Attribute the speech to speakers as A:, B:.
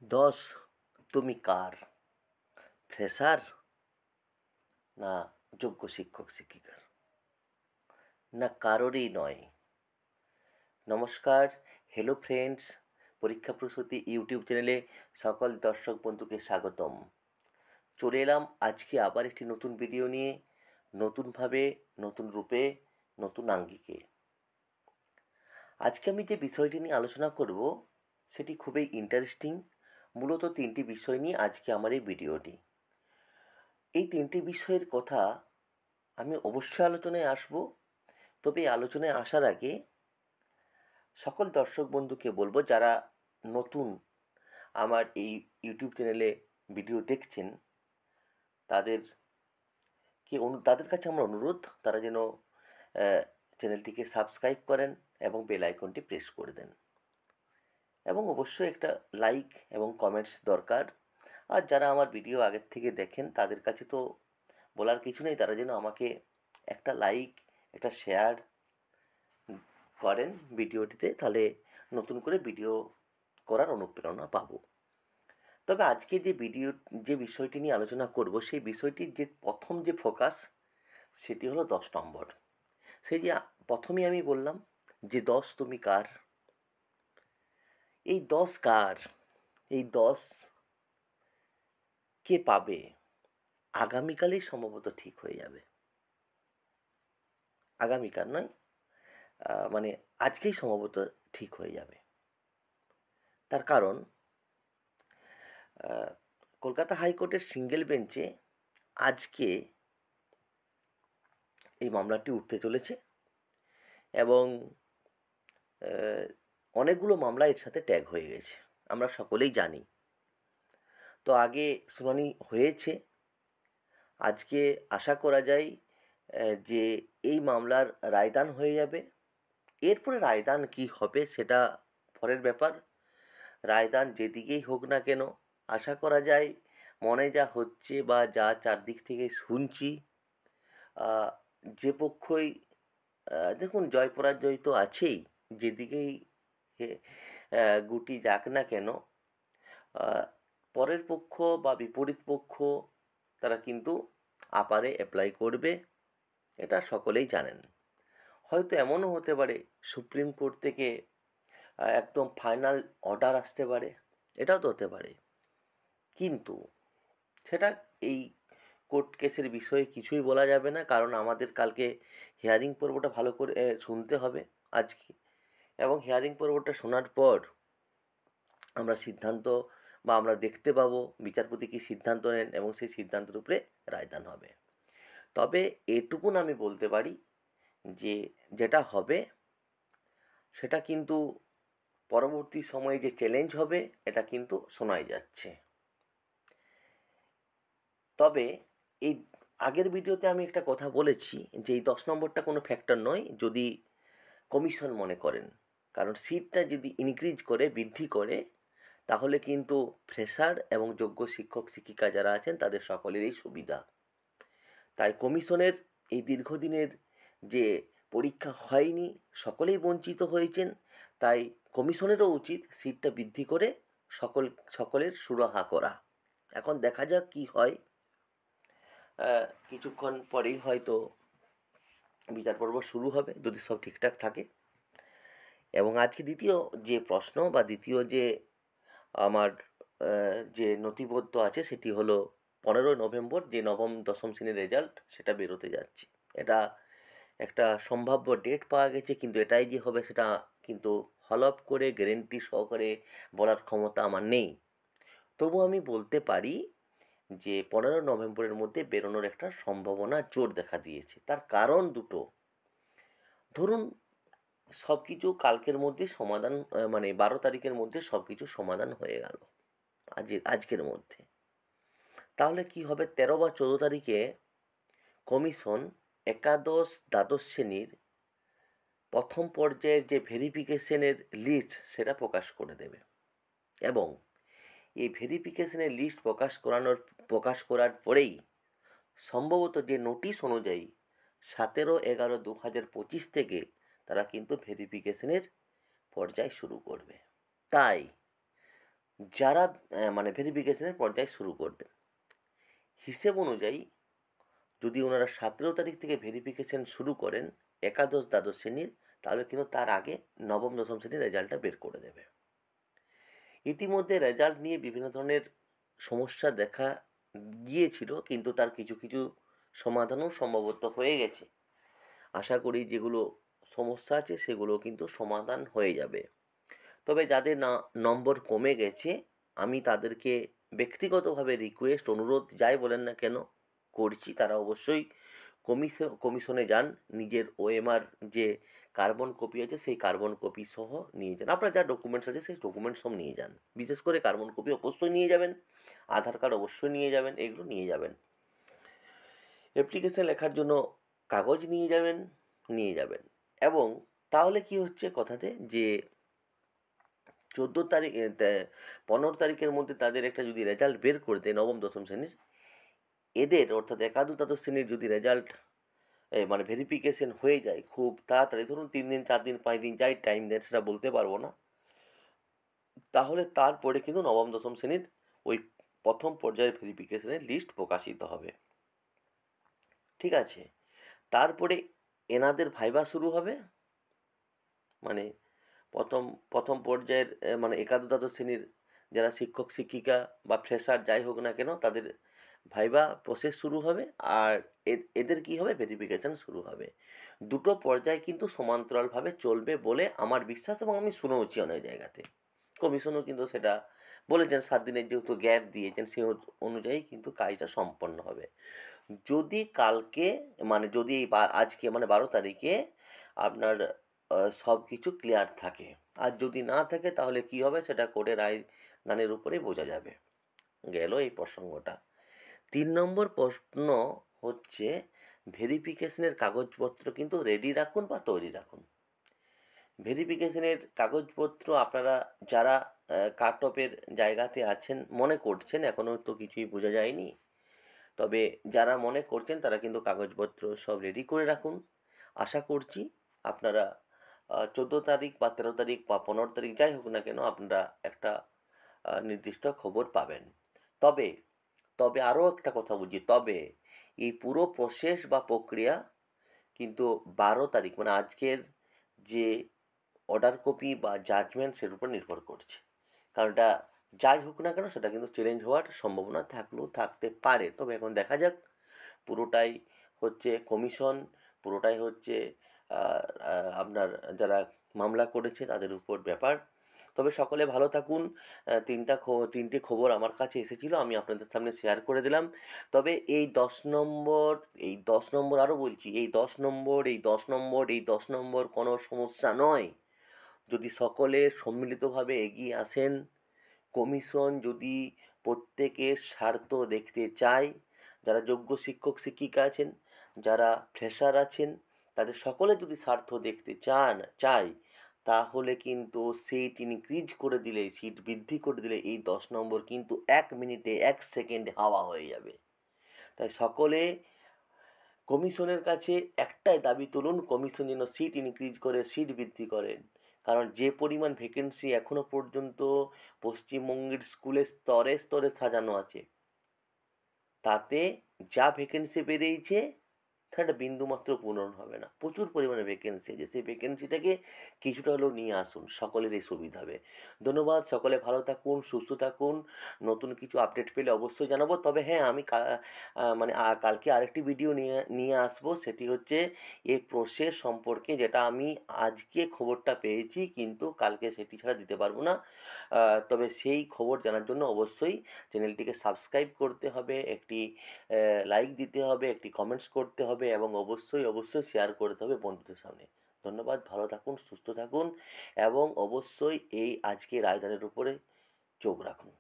A: দশ তুমি কার? ফ্রেশার না যোগ্য শিক্ষক শিক্ষিকার? না কারোরই নয়। নমস্কার, হ্যালো ফ্রেন্ডস, পরীক্ষা প্রস্তুতি ইউটিউব চ্যানেলে সকল দর্শক বন্ধুকে স্বাগতম। চলে এলাম আজকে আবার একটি নতুন ভিডিও নিয়ে, নতুনভাবে, নতুন রূপে, নতুন আঙ্গিকে। আজকে আমি যে বিষয়টি নিয়ে আলোচনা করব সেটি খুবই ইন্টারেস্টিং। মূলত তিনটি বিষয় নিয়ে আজকে আমার এই ভিডিওটি। এই তিনটি বিষয়ের কথা আমি অবশ্যই আলোচনায় আসব। তবে এই আলোচনায় আসার আগে সকল দর্শক বন্ধুকে বলবো, যারা নতুন আমার এই ইউটিউব চ্যানেলে ভিডিও দেখছেন, তাদের কাছে আমার অনুরোধ, তারা যেন চ্যানেলটিকে সাবস্ক্রাইব করেন এবং বেল আইকনটি প্রেস করে দেন, এবং অবশ্যই একটা লাইক এবং কমেন্টস দরকার। আর যারা আমার ভিডিও আগের থেকে দেখেন তাদের কাছে তো বলার কিছু নেই, তারা যেন আমাকে একটা লাইক, একটা শেয়ার করেন ভিডিওটিতে, তাহলে নতুন করে ভিডিও করার অনুপ্রেরণা পাবো। তবে আজকে যে বিষয়টি নিয়ে আলোচনা করব, সেই বিষয়টির যে প্রথম যে ফোকাস সেটি হলো 10 নম্বর। সেই যে প্রথমেই আমি বললাম যে 10 তুমি কার? এই 10 কার? এই 10 কে পাবে আগামীকালেই সম্ভবত ঠিক হয়ে যাবে। আগামীকাল নয়, মানে আজকেই সম্ভবত ঠিক হয়ে যাবে। তার কারণ কলকাতা হাইকোর্টের সিঙ্গেল বেঞ্চে আজকে এই মামলাটি উঠতে চলেছে, এবং অনেকগুলো মামলা এর সাথে ট্যাগ হয়ে গেছে, আমরা সকলেই জানি। তো আগে শুনানি হয়েছে, আজকে আশা করা যায় যে এই মামলার রায়দান হয়ে যাবে। এরপরে রায়দান কি হবে সেটা পরের ব্যাপার। রায়দান যেদিকেই হোক না কেন, আশা করা যায় মনে যা হচ্ছে বা যা চারদিক থেকে শুনছি, যে পক্ষই দেখুন, জয় পরাজয় তো আছেই, যেদিকেই গুটি যাক না কেন, পরের পক্ষ বা বিপরীত পক্ষ তারা কিন্তু আপারে অ্যাপ্লাই করবে, এটা সকলেই জানেন। হয়তো এমনও হতে পারে সুপ্রিম কোর্ট থেকে একদম ফাইনাল অর্ডার আসতে পারে, এটাও তো হতে পারে। কিন্তু সেটা এই কোর্ট কেসের বিষয়ে কিছুই বলা যাবে না, কারণ আমাদের কালকে হিয়ারিং পর্বটা ভালো করে শুনতে হবে আজকে, এবং হিয়ারিং পর্বটা শোনার পর আমরা সিদ্ধান্ত বা আমরা দেখতে পাবো বিচারপতি কী সিদ্ধান্ত নেন, এবং সেই সিদ্ধান্তের উপরে রায়দান হবে। তবে এটুকুন আমি বলতে পারি যে যেটা হবে সেটা কিন্তু পরবর্তী সময়ে যে চ্যালেঞ্জ হবে এটা কিন্তু শোনাই যাচ্ছে। তবে এই আগের ভিডিওতে আমি একটা কথা বলেছি যে এই 10 নম্বরটা কোনো ফ্যাক্টর নয় যদি কমিশন মনে করেন, কারণ সিটটা যদি ইনক্রিজ করে, বৃদ্ধি করে, তাহলে কিন্তু ফ্রেশার এবং যোগ্য শিক্ষক শিক্ষিকা যারা আছেন তাদের সকলেরই সুবিধা। তাই কমিশনের এই দীর্ঘদিনের যে পরীক্ষা হয়নি, সকলেই বঞ্চিত হয়েছেন, তাই কমিশনেরও উচিত সিটটা বৃদ্ধি করে সকলের সুরাহা করা। এখন দেখা যাক কী হয়। কিছুক্ষণ পরেই হয়তো বিচার পর্ব শুরু হবে, যদি সব ঠিকঠাক থাকে। এবং আজকে দ্বিতীয় যে প্রশ্ন বা দ্বিতীয় যে আমার যে নথিবদ্ধ আছে সেটি হলো 15 নভেম্বর যে নবম দশম শ্রেণীর রেজাল্ট সেটা বেরোতে যাচ্ছে। এটা একটা সম্ভাব্য ডেট পাওয়া গেছে, কিন্তু এটাই যে হবে সেটা কিন্তু হলফ করে গ্যারেন্টি সহকারে বলার ক্ষমতা আমার নেই। তবু আমি বলতে পারি যে 15 নভেম্বরের মধ্যে বেরোনোর একটা সম্ভাবনা জোর দেখা দিয়েছে। তার কারণ দুটো। ধরুন সব কিছু কালকের মধ্যে সমাধান, মানে 12 তারিখের মধ্যে সব কিছু সমাধান হয়ে গেল আজকের মধ্যে, তাহলে কি হবে? 13 বা 14 তারিখে কমিশন একাদশ দ্বাদশ শ্রেণীর প্রথম পর্যায়ের যে ভেরিফিকেশনের লিস্ট সেটা প্রকাশ করে দেবে, এবং এই ভেরিফিকেশনের লিস্ট প্রকাশ করার পরেই সম্ভবত যে নোটিশ অনুযায়ী 17/11/2025 থেকে তারা কিন্তু ভেরিফিকেশনের পর্যায় শুরু করবে। তাই যারা মানে ভেরিফিকেশনের পর্যায় শুরু করবে, হিসেব অনুযায়ী যদি ওনারা 17 তারিখ থেকে ভেরিফিকেশন শুরু করেন একাদশ দ্বাদশ শ্রেণীর, তাহলে কিন্তু তার আগে নবম দশম শ্রেণীর রেজাল্টটা বের করে দেবে। ইতিমধ্যে রেজাল্ট নিয়ে বিভিন্ন ধরনের সমস্যা দেখা গিয়েছিল, কিন্তু তার কিছু কিছু সমাধানও সম্ভবত হয়ে গেছে। আশা করি যেগুলো সমস্যা আছে সেগুলো কিন্তু সমাধান হয়ে যাবে। তবে যাদের নম্বর কমে গেছে, আমি তাদেরকে ব্যক্তিগতভাবে রিকোয়েস্ট, অনুরোধ যাই বলেন না কেন করছি, তারা অবশ্যই কমিশনে যান, নিজের ওএমআর যে কার্বন কপি আছে সেই কার্বন কপি সহ নিয়ে যান। আপনার যা ডকুমেন্টস আছে সেই ডকুমেন্টস সব নিয়ে যান, বিশেষ করে কার্বন কপি অবশ্যই নিয়ে যাবেন, আধার কার্ড অবশ্যই নিয়ে যাবেন, এগুলো নিয়ে যাবেন। অ্যাপ্লিকেশন লেখার জন্য কাগজ নিয়ে যাবেন। এবং তাহলে কি হচ্ছে কথাতে, যে 14 তারিখ 15 তারিখের মধ্যে তাদের একটা যদি রেজাল্ট বের করে দেয় নবম দশম শ্রেণীর, এদের অর্থাৎ একাদশ দ্বাদশ শ্রেণীর যদি রেজাল্ট মানে ভেরিফিকেশন হয়ে যায় খুব তাড়াতাড়ি, ধরুন 3 দিন 4 দিন 5 দিন যাই টাইম দেন সেটা বলতে পারবো না, তাহলে তারপরে কিন্তু নবম দশম শ্রেণীর ওই প্রথম পর্যায়ের ভেরিফিকেশনের লিস্ট প্রকাশিত হবে। ঠিক আছে, তারপরে এনাদের ভাইবা শুরু হবে। মানে প্রথম প্রথম পর্যায়ের মানে একাদশ দ্বাদশ শ্রেণীর যারা শিক্ষক শিক্ষিকা বা ফ্রেশার যাই হোক না কেন, তাদের ভাইবা প্রসেস শুরু হবে। আর এদের কি হবে, ভেরিফিকেশান শুরু হবে। দুটো পর্যায় কিন্তু সমান্তরালভাবে চলবে বলে আমার বিশ্বাস, এবং আমি শুনেওছি অনেক জায়গাতে। কমিশনও কিন্তু সেটা বলেছেন, 7 দিনের যেহেতু গ্যাপ দিয়েছেন সেই অনুযায়ী কিন্তু কাজটা সম্পন্ন হবে। যদি কালকে মানে যদি আজকে মানে 12 তারিখে আপনার সব কিছু ক্লিয়ার থাকে, আর যদি না থাকে তাহলে কি হবে সেটা কোর্টের রায়দানের উপরেই বোঝা যাবে। গেল এই প্রসঙ্গটা। 3 নম্বর প্রশ্ন হচ্ছে, ভেরিফিকেশনের কাগজপত্র কিন্তু রেডি রাখুন বা তৈরি রাখুন। ভেরিফিকেশনের কাগজপত্র আপনারা যারা কাট অফের জায়গাতে আছেন, মনে করছেন, এখনও তো কিছুই বোঝা যায়নি, তবে যারা মনে করছেন তারা কিন্তু কাগজপত্র সব রেডি করে রাখুন। আশা করছি আপনারা 14 তারিখ বা 13 তারিখ বা 15 তারিখ যাই হোক না কেন আপনারা একটা নির্দিষ্ট খবর পাবেন। তবে তবে আরও একটা কথা বুঝি, তবে এই পুরো প্রসেস বা প্রক্রিয়া কিন্তু 12 তারিখ মানে আজকের যে অর্ডার কপি বা জাজমেন্ট সেটার উপর নির্ভর করছে। কারণ এটা যাই হোক না কেন সেটা কিন্তু চ্যালেঞ্জ হওয়ার সম্ভাবনা থাকলেও থাকতে পারে। তবে এখন দেখা যাক, পুরোটাই হচ্ছে কমিশন, পুরোটাই হচ্ছে আপনার যারা মামলা করেছে তাদের উপর ব্যাপার। তবে সকলে ভালো থাকুন। তিনটে খবর আমার কাছে এসেছিলো, আমি আপনাদের সামনে শেয়ার করে দিলাম। তবে এই 10 নম্বর আরও বলছি, এই 10 নম্বর কোনো সমস্যা নয়। যদি সকলে সম্মিলিতভাবে এগিয়ে আসেন, কমিশন যদি প্রত্যেকের স্বার্থ দেখতে চায়, যারা যোগ্য শিক্ষক শিক্ষিকা আছেন, যারা ফ্রেশার আছেন, তাদের সকলে যদি স্বার্থ দেখতে চায়, তাহলে কিন্তু সিট ইনক্রিজ করে দিলে, সিট বৃদ্ধি করে দিলে এই 10 নম্বর কিন্তু 1 মিনিটে 1 সেকেন্ডে হাওয়া হয়ে যাবে। তাই সকলে কমিশনের কাছে একটাই দাবি তুলুন, কমিশন যেন সিট ইনক্রিজ করে, সিট বৃদ্ধি করেন। কারণ যে পরিমাণ ভ্যাকেন্সি এখনও পর্যন্ত পশ্চিমবঙ্গের স্কুলে স্তরে স্তরে সাজানো আছে, তাতে যা ভ্যাকেন্সি বেরিয়েছে সেটা বিন্দুমাত্র পূরণ হবে না। প্রচুর পরিমাণে ভ্যাকেন্সি আছে, সেই ভ্যাকেন্সিটাকে কিছুটা হলেও নিয়ে আসুন, সকলেরই সুবিধা হবে। ধন্যবাদ, সকলে ভালো থাকুন, সুস্থ থাকুন। নতুন কিছু আপডেট পেলে অবশ্যই জানাবো। তবে হ্যাঁ, আমি মানে কালকে আরেকটি ভিডিও নিয়ে আসবো, সেটি হচ্ছে এই প্রসেস সম্পর্কে, যেটা আমি আজকে খবরটা পেয়েছি কিন্তু কালকে সেটি ছাড়া দিতে পারবো না। তবে সেই খবর জানার জন্য অবশ্যই চ্যানেলটিকে সাবস্ক্রাইব করতে হবে, একটি লাইক দিতে হবে, একটি কমেন্টস করতে হবে, এবং অবশ্যই শেয়ার করতে হবে বন্ধুদের সামনে। ধন্যবাদ, ভালো থাকুন, সুস্থ থাকুন, এবং অবশ্যই এই আজকে রায়দানের উপরে চোখ রাখুন।